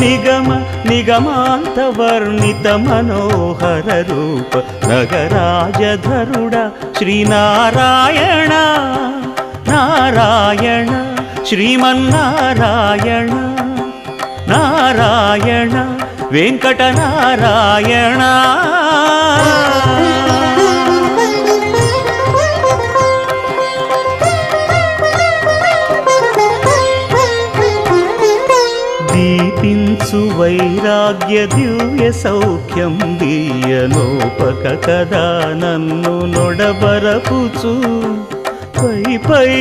నిగమ నిగమాంత వర్ణిత మనోహర రూప నగరాజధరుడ శ్రీనారాయణ నారాయణ శ్రీమన్నారాయణ నారాయణ వెంకటనారాయణ. దీపించు వైరాగ్య దివ్య సౌఖ్యం దీయనోపక కదా నన్ను నొడబరపుచు పై పై